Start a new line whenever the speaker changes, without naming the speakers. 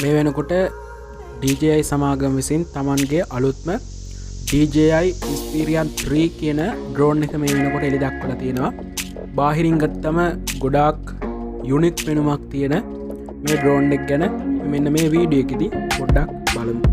මේ වෙනකොට DJI සමාගම විසින් තමන්ගේ අලුත්ම DJI Inspiron 3 කියන ඩ්‍රෝන් එක මේ වෙනකොට එළි දක්වලා තියෙනවා. බාහිරින් ගත්තම ගොඩාක් යුනික් පෙනුමක් තියෙන මේ ඩ්‍රෝන් එක ගැන මෙන්න මේ වීඩියෝ එකේදී පොඩ්ඩක් බලමු.